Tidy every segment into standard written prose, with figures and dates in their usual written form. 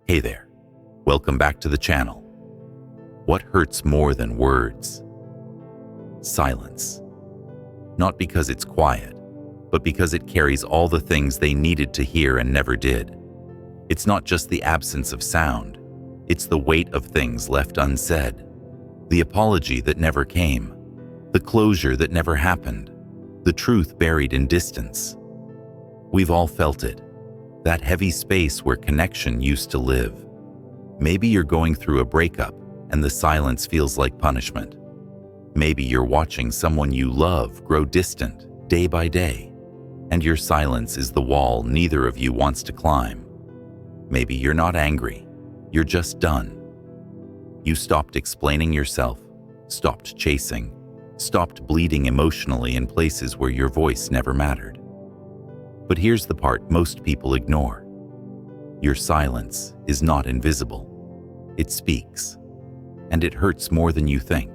Hey there, welcome back to the channel. What hurts more than words? Silence. Not because it's quiet, but because it carries all the things they needed to hear and never did. It's not just the absence of sound, it's the weight of things left unsaid, the apology that never came, the closure that never happened, the truth buried in distance. We've all felt it, that heavy space where connection used to live. Maybe you're going through a breakup and the silence feels like punishment. Maybe you're watching someone you love grow distant day by day, and your silence is the wall neither of you wants to climb. Maybe you're not angry, you're just done. You stopped explaining yourself, stopped chasing, stopped bleeding emotionally in places where your voice never mattered. But here's the part most people ignore. Your silence is not invisible. It speaks, and it hurts more than you think.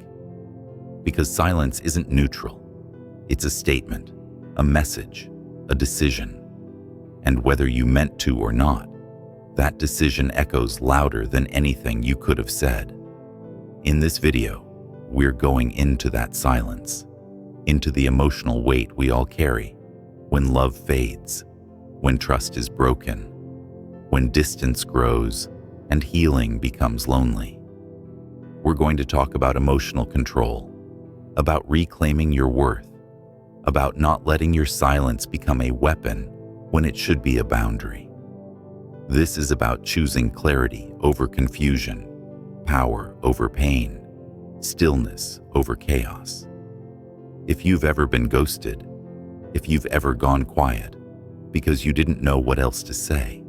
Because silence isn't neutral. It's a statement, a message, a decision. And whether you meant to or not, that decision echoes louder than anything you could have said. In this video, we're going into that silence, into the emotional weight we all carry when love fades, when trust is broken, when distance grows and healing becomes lonely. We're going to talk about emotional control, about reclaiming your worth, about not letting your silence become a weapon when it should be a boundary. This is about choosing clarity over confusion, power over pain, stillness over chaos. If you've ever been ghosted, if you've ever gone quiet because you didn't know what else to say,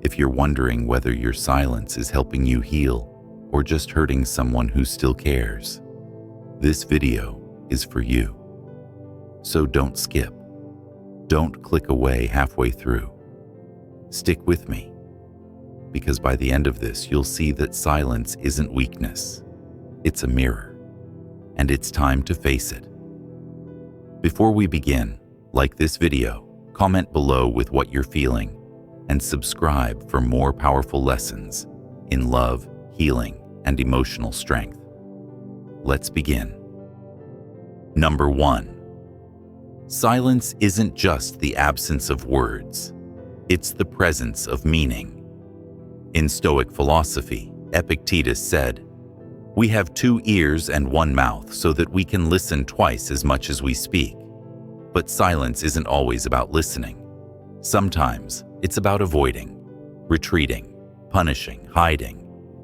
if you're wondering whether your silence is helping you heal or just hurting someone who still cares, this video is for you. So don't skip. Don't click away halfway through. Stick with me, because by the end of this, you'll see that silence isn't weakness. It's a mirror, and it's time to face it. Before we begin, like this video, comment below with what you're feeling, and subscribe for more powerful lessons in love, healing, and emotional strength. Let's begin. Number 1. Silence isn't just the absence of words. It's the presence of meaning. In Stoic philosophy, Epictetus said, "We have 2 ears and 1 mouth so that we can listen twice as much as we speak." But silence isn't always about listening. Sometimes it's about avoiding, retreating, punishing, hiding.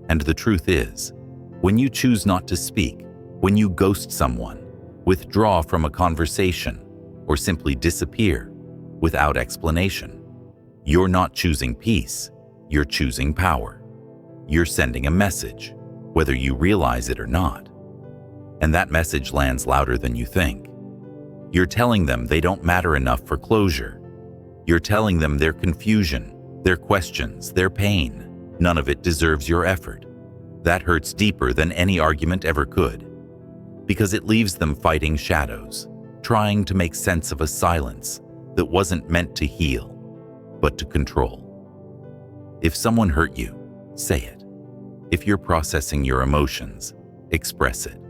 And the truth is, when you choose not to speak, when you ghost someone, withdraw from a conversation, or simply disappear without explanation, you're not choosing peace, you're choosing power. You're sending a message, whether you realize it or not. And that message lands louder than you think. You're telling them they don't matter enough for closure. You're telling them their confusion, their questions, their pain, none of it deserves your effort. That hurts deeper than any argument ever could, because it leaves them fighting shadows, trying to make sense of a silence that wasn't meant to heal, but to control. If someone hurt you, say it. If you're processing your emotions, express it.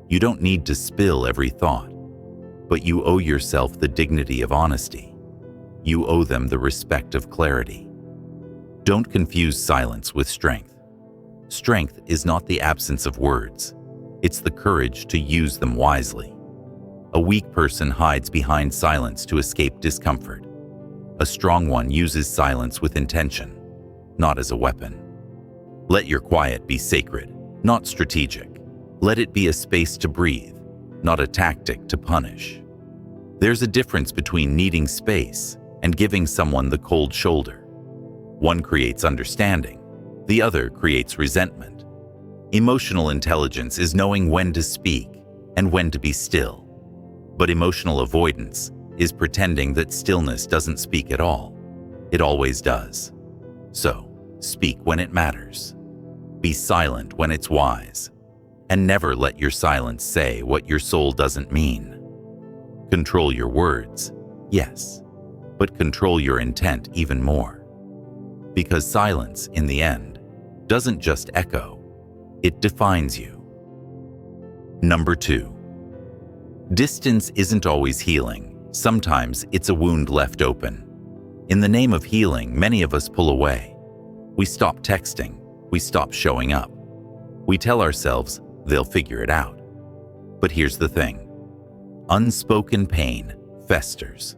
You don't need to spill every thought, but you owe yourself the dignity of honesty. You owe them the respect of clarity. Don't confuse silence with strength. Strength is not the absence of words. It's the courage to use them wisely. A weak person hides behind silence to escape discomfort. A strong one uses silence with intention, not as a weapon. Let your quiet be sacred, not strategic. Let it be a space to breathe, not a tactic to punish. There's a difference between needing space and giving someone the cold shoulder. One creates understanding, the other creates resentment. Emotional intelligence is knowing when to speak and when to be still. But emotional avoidance is pretending that stillness doesn't speak at all. It always does. So, speak when it matters. Be silent when it's wise. And never let your silence say what your soul doesn't mean. Control your words, yes, but control your intent even more. Because silence, in the end, doesn't just echo, it defines you. Number 2. Distance isn't always healing. Sometimes it's a wound left open. In the name of healing, many of us pull away. We stop texting. We stop showing up. We tell ourselves they'll figure it out. But here's the thing. Unspoken pain festers.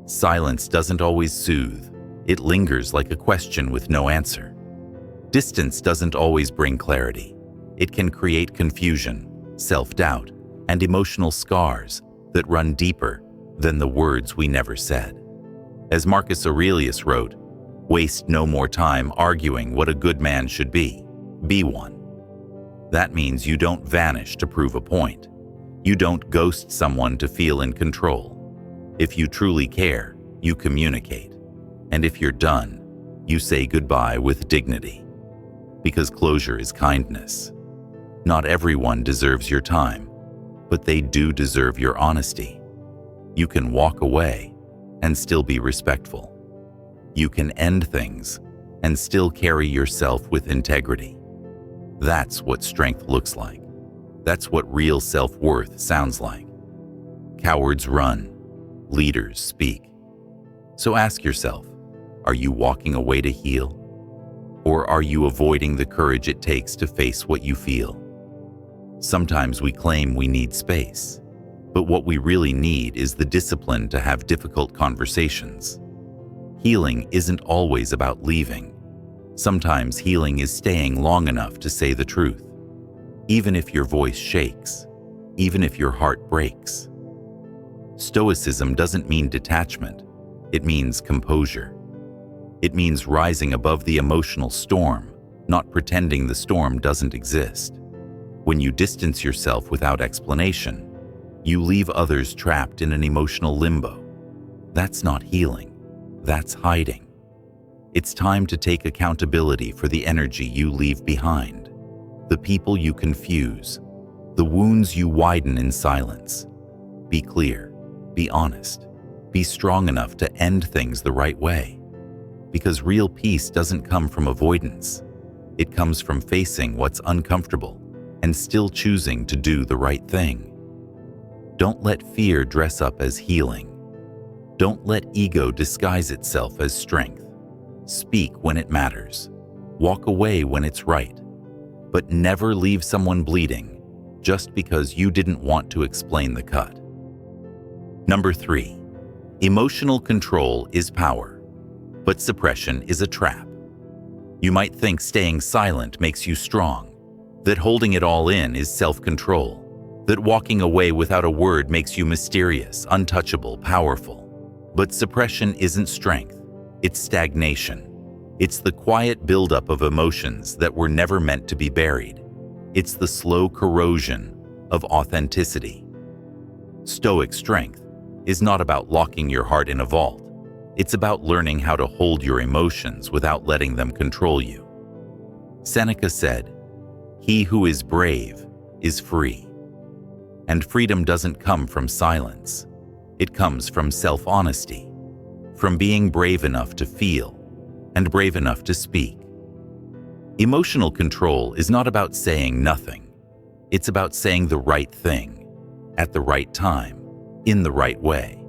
Silence doesn't always soothe. It lingers like a question with no answer. Distance doesn't always bring clarity. It can create confusion, self-doubt, and emotional scars that run deeper than the words we never said. As Marcus Aurelius wrote, "Waste no more time arguing what a good man should be. Be one." That means you don't vanish to prove a point. You don't ghost someone to feel in control. If you truly care, you communicate. And if you're done, you say goodbye with dignity. Because closure is kindness. Not everyone deserves your time, but they do deserve your honesty. You can walk away and still be respectful. You can end things and still carry yourself with integrity. That's what strength looks like. That's what real self-worth sounds like. Cowards run, leaders speak. So ask yourself, are you walking away to heal? Or are you avoiding the courage it takes to face what you feel? Sometimes we claim we need space, but what we really need is the discipline to have difficult conversations. Healing isn't always about leaving. Sometimes healing is staying long enough to say the truth, even if your voice shakes, even if your heart breaks. Stoicism doesn't mean detachment, it means composure. It means rising above the emotional storm, not pretending the storm doesn't exist. When you distance yourself without explanation, you leave others trapped in an emotional limbo. That's not healing, that's hiding. It's time to take accountability for the energy you leave behind, the people you confuse, the wounds you widen in silence. Be clear, be honest, be strong enough to end things the right way. Because real peace doesn't come from avoidance. It comes from facing what's uncomfortable and still choosing to do the right thing. Don't let fear dress up as healing. Don't let ego disguise itself as strength. Speak when it matters. Walk away when it's right. But never leave someone bleeding just because you didn't want to explain the cut. Number 3, emotional control is power. But suppression is a trap. You might think staying silent makes you strong, that holding it all in is self-control, that walking away without a word makes you mysterious, untouchable, powerful. But suppression isn't strength, it's stagnation. It's the quiet buildup of emotions that were never meant to be buried. It's the slow corrosion of authenticity. Stoic strength is not about locking your heart in a vault. It's about learning how to hold your emotions without letting them control you. Seneca said, "He who is brave is free." And freedom doesn't come from silence. It comes from self-honesty, from being brave enough to feel and brave enough to speak. Emotional control is not about saying nothing. It's about saying the right thing, at the right time, in the right way.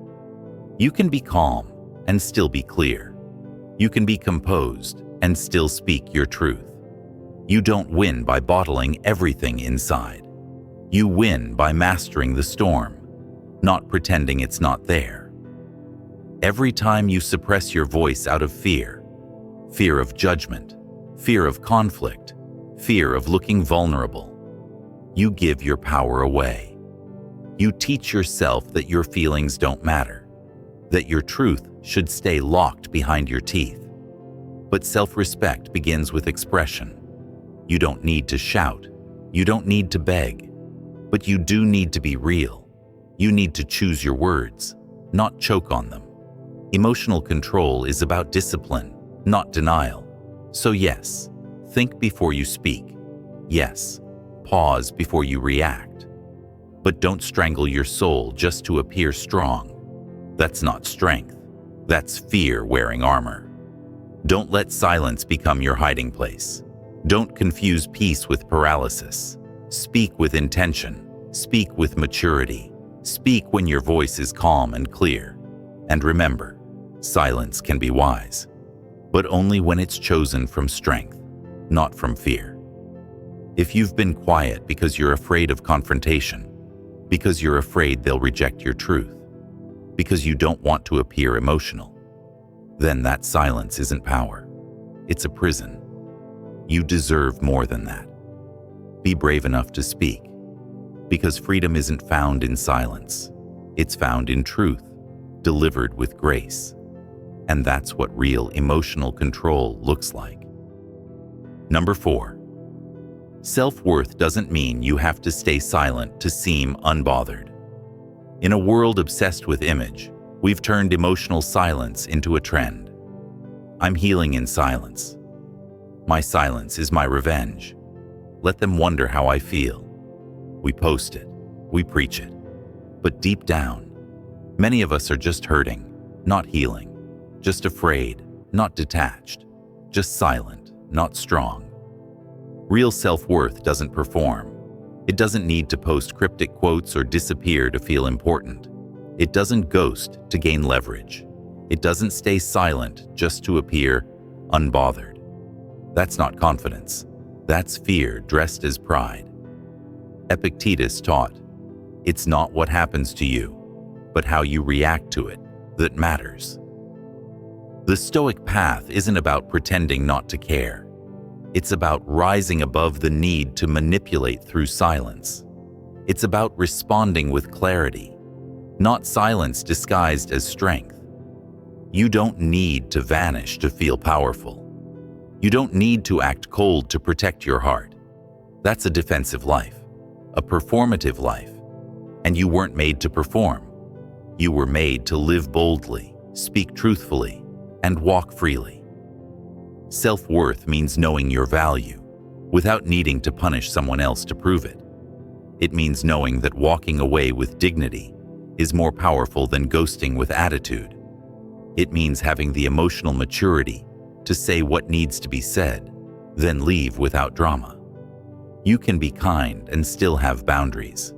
You can be calm and still be clear. You can be composed and still speak your truth. You don't win by bottling everything inside. You win by mastering the storm, not pretending it's not there. Every time you suppress your voice out of fear of judgment, fear of conflict, fear of looking vulnerable, you give your power away. You teach yourself that your feelings don't matter, that your truth should stay locked behind your teeth. But self-respect begins with expression. You don't need to shout. You don't need to beg. But you do need to be real. You need to choose your words, not choke on them. Emotional control is about discipline, not denial. So yes, think before you speak. Yes, pause before you react. But don't strangle your soul just to appear strong. That's not strength. That's fear wearing armor. Don't let silence become your hiding place. Don't confuse peace with paralysis. Speak with intention. Speak with maturity. Speak when your voice is calm and clear. And remember, silence can be wise, but only when it's chosen from strength, not from fear. If you've been quiet because you're afraid of confrontation, because you're afraid they'll reject your truth, because you don't want to appear emotional, then that silence isn't power. It's a prison. You deserve more than that. Be brave enough to speak, because freedom isn't found in silence. It's found in truth, delivered with grace. And that's what real emotional control looks like. Number 4. Self-worth doesn't mean you have to stay silent to seem unbothered. In a world obsessed with image, we've turned emotional silence into a trend. I'm healing in silence. My silence is my revenge. Let them wonder how I feel. We post it, we preach it. But deep down, many of us are just hurting, not healing, just afraid, not detached, just silent, not strong. Real self-worth doesn't perform. It doesn't need to post cryptic quotes or disappear to feel important. It doesn't ghost to gain leverage. It doesn't stay silent just to appear unbothered. That's not confidence. That's fear dressed as pride. Epictetus taught, it's not what happens to you, but how you react to it that matters. The Stoic path isn't about pretending not to care. It's about rising above the need to manipulate through silence. It's about responding with clarity, not silence disguised as strength. You don't need to vanish to feel powerful. You don't need to act cold to protect your heart. That's a defensive life, a performative life. And you weren't made to perform. You were made to live boldly, speak truthfully, and walk freely. Self-worth means knowing your value without needing to punish someone else to prove it. It means knowing that walking away with dignity is more powerful than ghosting with attitude. It means having the emotional maturity to say what needs to be said, then leave without drama. You can be kind and still have boundaries.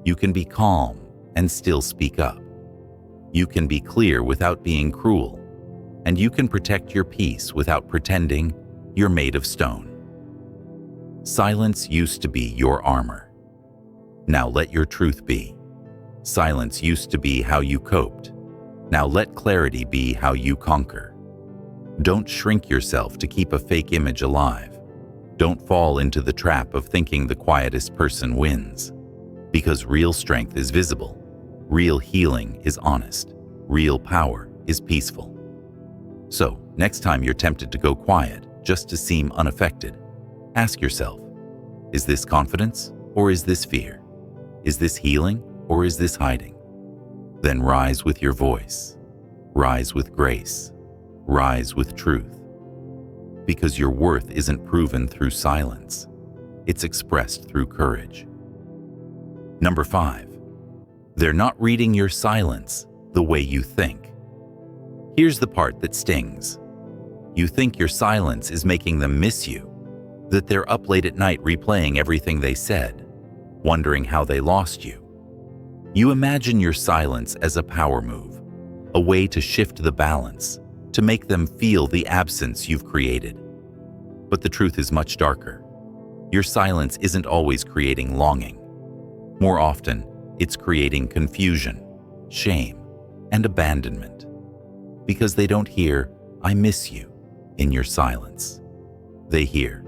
You can be calm and still speak up. You can be clear without being cruel. And you can protect your peace without pretending you're made of stone. Silence used to be your armor. Now let your truth be. Silence used to be how you coped. Now let clarity be how you conquer. Don't shrink yourself to keep a fake image alive. Don't fall into the trap of thinking the quietest person wins. Because real strength is visible. Real healing is honest. Real power is peaceful. So, next time you're tempted to go quiet just to seem unaffected, ask yourself, is this confidence or is this fear? Is this healing or is this hiding? Then rise with your voice. Rise with grace. Rise with truth. Because your worth isn't proven through silence. It's expressed through courage. Number 5. They're not reading your silence the way you think. Here's the part that stings. You think your silence is making them miss you, that they're up late at night replaying everything they said, wondering how they lost you. You imagine your silence as a power move, a way to shift the balance, to make them feel the absence you've created. But the truth is much darker. Your silence isn't always creating longing. More often, it's creating confusion, shame, and abandonment. Because they don't hear, "I miss you," in your silence. They hear,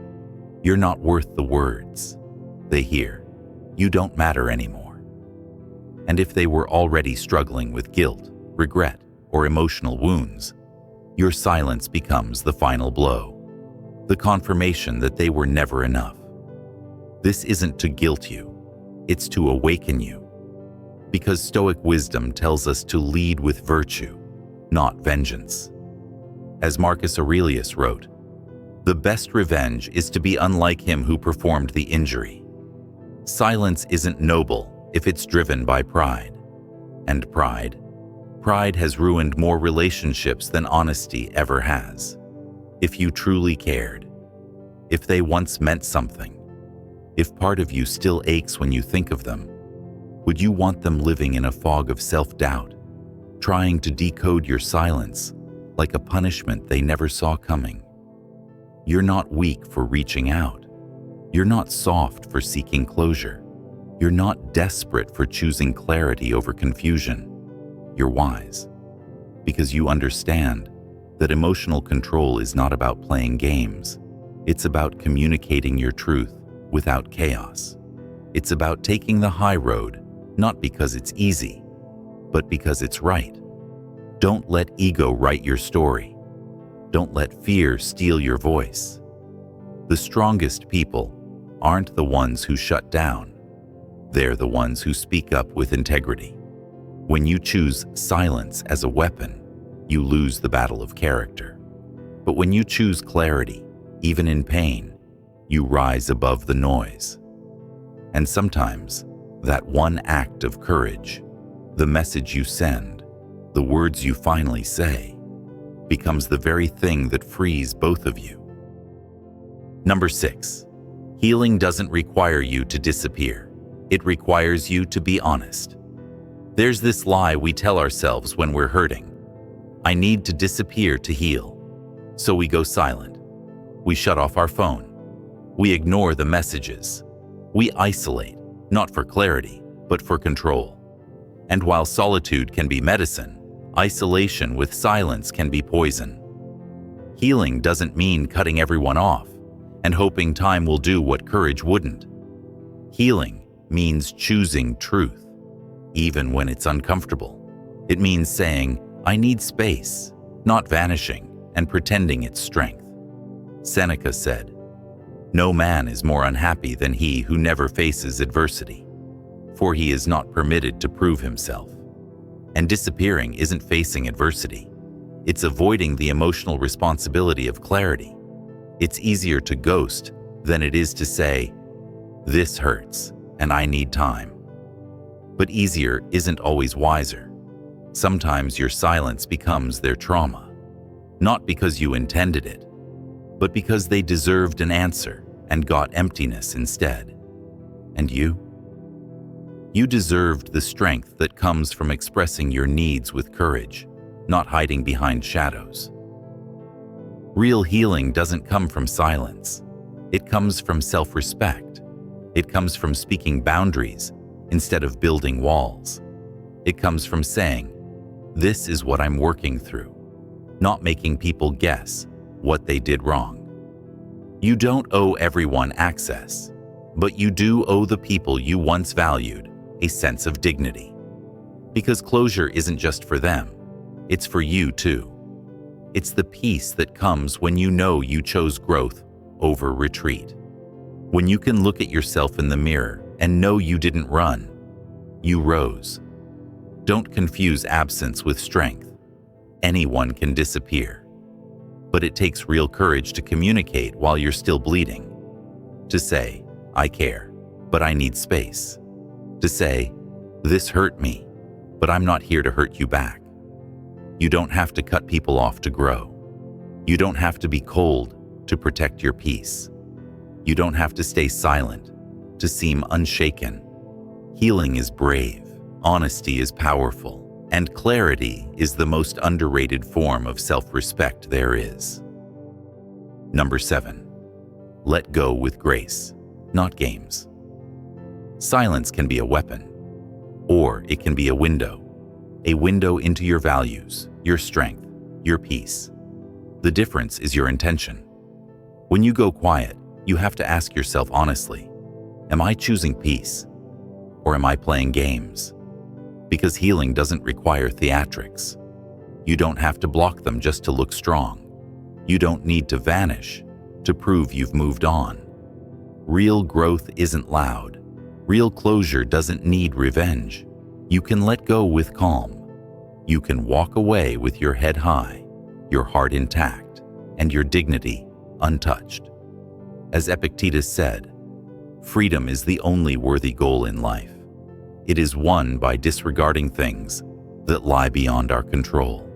"You're not worth the words." They hear, "You don't matter anymore." And if they were already struggling with guilt, regret, or emotional wounds, your silence becomes the final blow, the confirmation that they were never enough. This isn't to guilt you, it's to awaken you. Because Stoic wisdom tells us to lead with virtue, not vengeance. As Marcus Aurelius wrote, "The best revenge is to be unlike him who performed the injury." Silence isn't noble if it's driven by pride. And pride has ruined more relationships than honesty ever has. If you truly cared, if they once meant something, if part of you still aches when you think of them, would you want them living in a fog of self-doubt, trying to decode your silence like a punishment they never saw coming? You're not weak for reaching out. You're not soft for seeking closure. You're not desperate for choosing clarity over confusion. You're wise, because you understand that emotional control is not about playing games. It's about communicating your truth without chaos. It's about taking the high road, not because it's easy, but because it's right. Don't let ego write your story. Don't let fear steal your voice. The strongest people aren't the ones who shut down. They're the ones who speak up with integrity. When you choose silence as a weapon, you lose the battle of character. But when you choose clarity, even in pain, you rise above the noise. And sometimes, that one act of courage, the message you send, the words you finally say, becomes the very thing that frees both of you. Number 6, healing doesn't require you to disappear. It requires you to be honest. There's this lie we tell ourselves when we're hurting. I need to disappear to heal. So we go silent. We shut off our phone. We ignore the messages. We isolate, not for clarity, but for control. And while solitude can be medicine, isolation with silence can be poison. Healing doesn't mean cutting everyone off and hoping time will do what courage wouldn't. Healing means choosing truth, even when it's uncomfortable. It means saying, I need space, not vanishing and pretending it's strength. Seneca said, no man is more unhappy than he who never faces adversity, for he is not permitted to prove himself. And disappearing isn't facing adversity. It's avoiding the emotional responsibility of clarity. It's easier to ghost than it is to say, this hurts and I need time. But easier isn't always wiser. Sometimes your silence becomes their trauma, not because you intended it, but because they deserved an answer and got emptiness instead. And you? You deserved the strength that comes from expressing your needs with courage, not hiding behind shadows. Real healing doesn't come from silence. It comes from self-respect. It comes from speaking boundaries instead of building walls. It comes from saying, this is what I'm working through, not making people guess what they did wrong. You don't owe everyone access, but you do owe the people you once valued a sense of dignity. Because closure isn't just for them, it's for you too. It's the peace that comes when you know you chose growth over retreat. When you can look at yourself in the mirror and know you didn't run, you rose. Don't confuse absence with strength. Anyone can disappear. But it takes real courage to communicate while you're still bleeding. To say, I care, but I need space. To say, this hurt me, but I'm not here to hurt you back. You don't have to cut people off to grow. You don't have to be cold to protect your peace. You don't have to stay silent to seem unshaken. Healing is brave, honesty is powerful, and clarity is the most underrated form of self-respect there is. Number 7, let go with grace, not games. Silence can be a weapon, or it can be a window into your values, your strength, your peace. The difference is your intention. When you go quiet, you have to ask yourself honestly, am I choosing peace, or am I playing games? Because healing doesn't require theatrics. You don't have to block them just to look strong. You don't need to vanish to prove you've moved on. Real growth isn't loud. Real closure doesn't need revenge. You can let go with calm. You can walk away with your head high, your heart intact, and your dignity untouched. As Epictetus said, freedom is the only worthy goal in life. It is won by disregarding things that lie beyond our control.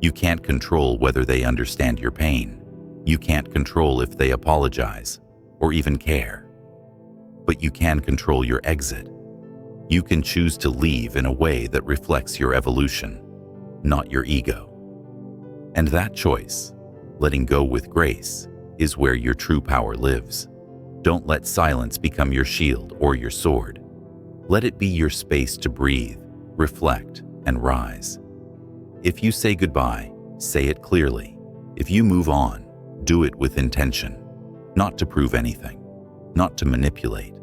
You can't control whether they understand your pain, You can't control if they apologize or even care. But you can control your exit. You can choose to leave in a way that reflects your evolution, not your ego. And that choice, letting go with grace, is where your true power lives. Don't let silence become your shield or your sword. Let it be your space to breathe, reflect, and rise. If you say goodbye, say it clearly. If you move on, do it with intention, not to prove anything, not to manipulate,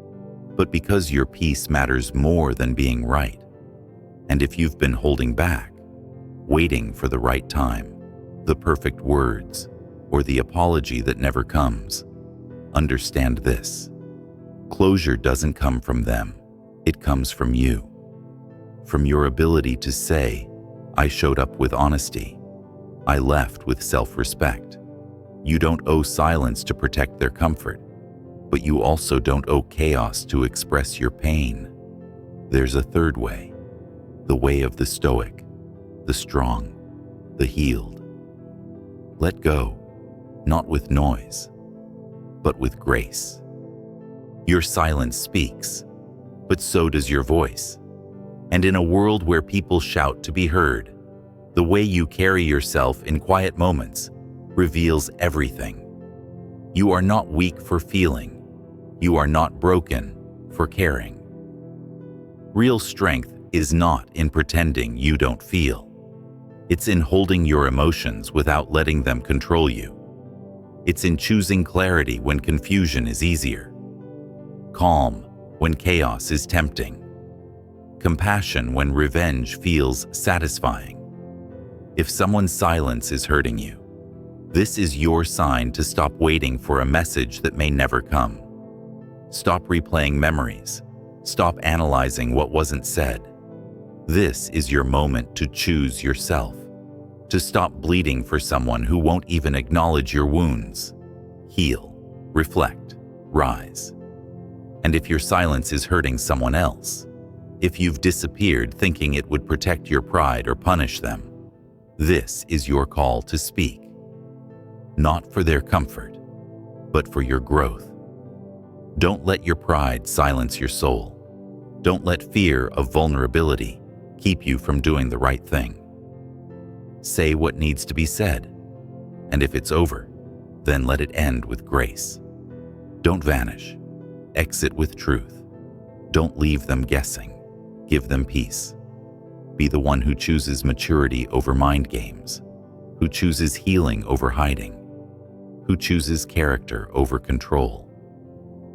but because your peace matters more than being right. And if you've been holding back, waiting for the right time, the perfect words, or the apology that never comes, understand this. Closure doesn't come from them. It comes from you. From your ability to say, I showed up with honesty. I left with self-respect. You don't owe silence to protect their comfort, but you also don't owe chaos to express your pain. There's a third way, the way of the Stoic, the strong, the healed. Let go, not with noise, but with grace. Your silence speaks, but so does your voice. And in a world where people shout to be heard, the way you carry yourself in quiet moments reveals everything. You are not weak for feeling. You are not broken for caring. Real strength is not in pretending you don't feel. It's in holding your emotions without letting them control you. It's in choosing clarity when confusion is easier, calm when chaos is tempting, compassion when revenge feels satisfying. If someone's silence is hurting you, this is your sign to stop waiting for a message that may never come. Stop replaying memories. Stop analyzing what wasn't said. This is your moment to choose yourself, to stop bleeding for someone who won't even acknowledge your wounds. Heal, reflect, rise. And if your silence is hurting someone else, if you've disappeared thinking it would protect your pride or punish them, this is your call to speak. Not for their comfort, but for your growth. Don't let your pride silence your soul. Don't let fear of vulnerability keep you from doing the right thing. Say what needs to be said, and if it's over, then let it end with grace. Don't vanish. Exit with truth. Don't leave them guessing. Give them peace. Be the one who chooses maturity over mind games, who chooses healing over hiding, who chooses character over control.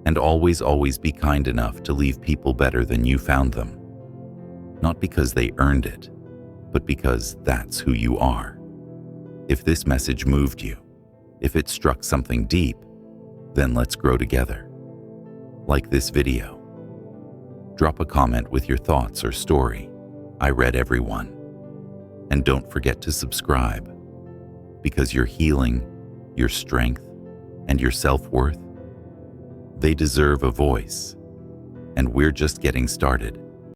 And always be kind enough to leave people better than you found them. Not because they earned it, but because that's who you are. If this message moved you, if it struck something deep, then let's grow together. Like this video. Drop a comment with your thoughts or story. I read every one. And don't forget to subscribe, because your healing, your strength, and your self-worth, they deserve a voice, and we're just getting started.